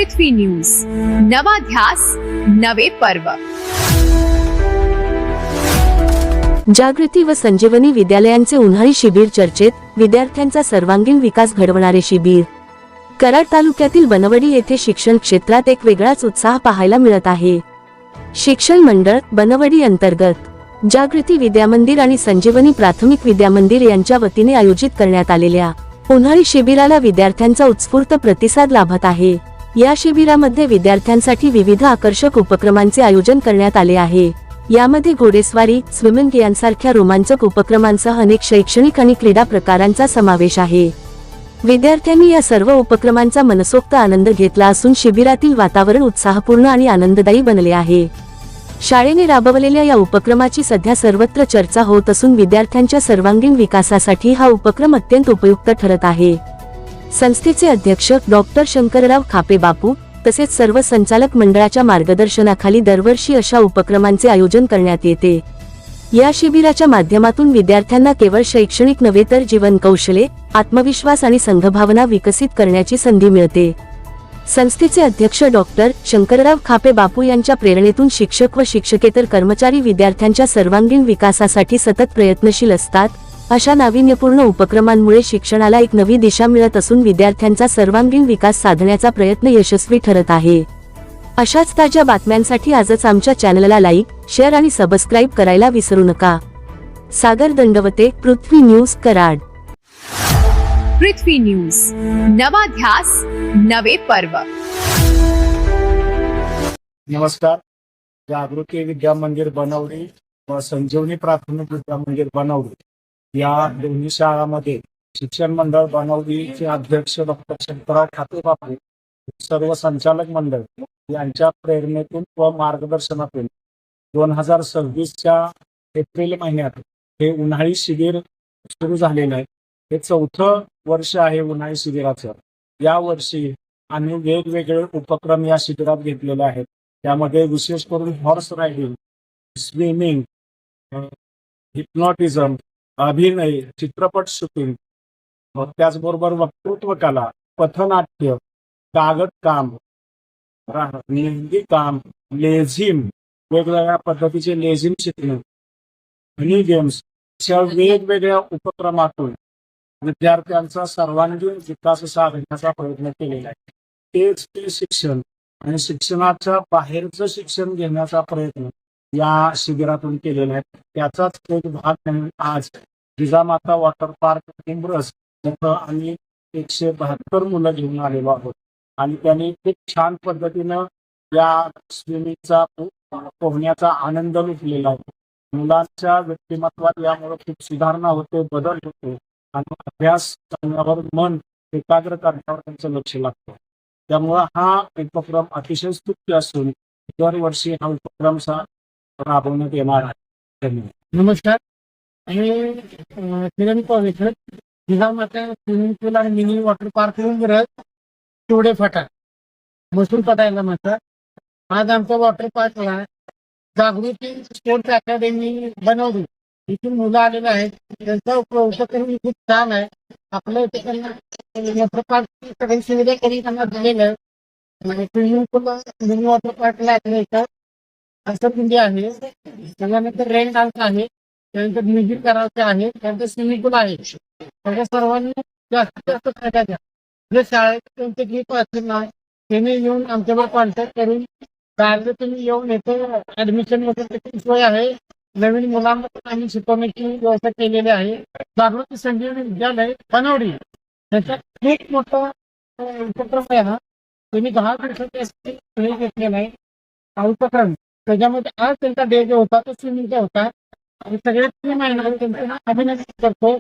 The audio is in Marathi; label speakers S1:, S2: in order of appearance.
S1: पृथ्वी न्यूज, नवा ध्यास नवे पर्व।
S2: जागृती व संजीवनी विद्यालयांचे उन्हाळी शिबिर चर्चेत, विद्यार्थ्यांचा सर्वांगीण विकास घडवणारे शिबिर। कराड तालुक्यातील बनवडी येथे शिक्षण क्षेत्रात एक वेगळाच उत्साह पाहायला मिळत आहे। शिक्षण मंडळ बनवडी अंतर्गत जागृती विद्यामंदिर आणि संजीवनी प्राथमिक विद्यामंदिर यांच्या वतीने आयोजित करण्यात आलेल्या उन्हाळी शिबिराला विद्यार्थ्यांचा उत्स्फूर्त प्रतिसाद लाभत आहे। या शिबिरामध्ये विद्यार्थ्यांसाठी विविध आकर्षक उपक्रमांचे आयोजन करण्यात आले आहे। यामध्ये घोडेस्वारी, स्विमिंग यांसारख्या रोमांचक उपक्रमांसह अनेक शैक्षणिक आणि क्रीडा प्रकारांचा समावेश आहे। विद्यार्थ्यांनी या सर्व उपक्रमांचा मनसोक्त आनंद घेतला असून शिबिरातील वातावरण उत्साहपूर्ण आणि आनंददायी बनले आहे। शाळेने राबवलेल्या या उपक्रमाची सध्या सर्वत्र चर्चा होत असून विद्यार्थ्यांच्या सर्वांगीण विकासासाठी हा उपक्रम अत्यंत उपयुक्त ठरत आहे। संस्थेचे अध्यक्ष डॉक्टर शंकरराव खापे बापू तसेच सर्व संचालक मंडळाच्या मार्गदर्शनाखाली दरवर्षी अशा उपक्रमांचे आयोजन करण्यात येते। या शिबिराच्या माध्यमातून विद्यार्थ्यांना केवळ शैक्षणिक नव्हे तर जीवन कौशल्ये, आत्मविश्वास आणि संघभावना विकसित करण्याची संधी मिळते। संस्थेचे अध्यक्ष डॉक्टर शंकरराव खापे बापू यांच्या प्रेरणेतून शिक्षक व शिक्षकेतर कर्मचारी विद्यार्थ्यांच्या सर्वांगीण विकासासाठी सतत प्रयत्नशील असतात। अशा नाविन्यपूर्ण उपक्रमांमुळे शिक्षणाला एक नवी दिशा मिळत असून विद्यार्थ्यांचा सर्वांगीण विकास साधण्याचा प्रयत्न यशस्वी ठरत आहे। अशाच ताज्या बातम्यांसाठी आजच आमच्या चॅनलला लाईक, शेअर आणि सबस्क्राईब करायला विसरू नका। सागर दंडवते, पृथ्वी न्यूज, कराड।
S1: पृथ्वी न्यूज, नवा ध्यास नवे पर्व।
S3: नमस्कार। जागृती विद्यामंदिर बनवडी व संजीवनी प्राथमिक विद्यामंदिर बनवडी या दोन्ही शाळांमध्ये शिक्षण मंडळ बनवडीचे अध्यक्ष डॉक्टर शंकरराव खापे बापू, सर्व संचालक मंडळ यांच्या प्रेरणेतून व मार्गदर्शनातून 2026च्या एप्रिल महिन्यात हे उन्हाळी शिबिर सुरू झालेलं आहे। हे 4थं वर्ष आहे उन्हाळी शिबिराचं। या वर्षी आम्ही वेगवेगळे उपक्रम या शिबिरात घेतलेले आहेत। त्यामध्ये विशेष करून हॉर्स रायडिंग, स्विमिंग, हिप्नॉटिझम, अभिनय, चित्रपट शूटिंग, त्याचबरोबर वक्तृत्व कला, पथनाट्य, कागद काम, मेहंदी काम, लेझिम, वेगवेगळ्या पद्धतीचे लेझिम शिकणे, मिनी गेम्स, अशा वेगवेगळ्या उपक्रमातून विद्यार्थ्यांचा सर्वांगीण विकास साधण्याचा प्रयत्न केलेला आहे। तेच ते शिक्षण आणि शिक्षणाच्या बाहेरचं शिक्षण घेण्याचा प्रयत्न या शिबिरातून केलेला आहे। त्याचाच एक भाग म्हणून आज जिजामाता वॉटर पार्क टिंब्रस इथं आम्ही 172 मुलं घेऊन आलेलो आहोत आणि त्यांनी खूप छान पद्धतीनं या स्विमिंगचा पोहण्याचा आनंद लुटलेला आहे। मुलांच्या व्यक्तिमत्वात यामुळे खूप सुधारणा होते, बदल होतो आणि अभ्यास करण्यावर मन एकाग्र करण्यावर त्यांचं लक्ष लागतं। त्यामुळं हा उपक्रम अतिशय स्तुत्य असून दरवर्षी हा उपक्रम राबवण्यात येणार आहे। धन्यवाद।
S4: नमस्कार। किरण पवित्र जिजामाता स्विमिंग पूल आणि मिनी वॉटर पार्क तेवढे फाटा मसूर पटायला म्हणतात। आज आमच्या वॉटर पार्कला जागृती स्पोर्ट्स अकॅडमी बनवली, इथून मुलं आलेले आहेत। त्यांचा उपक्रम खूप छान आहे। आपल्या इथे त्यांना वॉटर पार्क सगळी सुविधा कधी त्यांना दिलेलं आहे। स्विमिंग पूल मिनी वॉटर पार्कला इथं असरपिंडी आहे, त्याच्यानंतर रेन डान्स आहे, त्यानंतर म्युझिक करायचे आहे, त्यानंतर स्विमिंग पूल आहे। त्याच्या सर्वांनी जास्तीत जास्त फायदा घ्या। जे शाळेत त्यांचे ग्रुप असतील ना, त्यांनी येऊन आमच्यावर कॉन्टॅक्ट करून बाहेर तुम्ही येऊन येथे ऍडमिशन वगैरे सोय आहे। नवीन मुलांना आम्ही शिकवण्याची व्यवस्था केलेली आहे। जागृती संजीवनी विद्यालय बनवडी त्याचा खूप मोठा उपक्रम आहे हा। तुम्ही 10 दिवसाचे घेतलेला आहे हा उपक्रम। त्याच्यामध्ये आज त्यांचा डे जो होता तो स्विमिंगचा होता आणि सगळ्यात त्यांचं अभिनंदन करतो।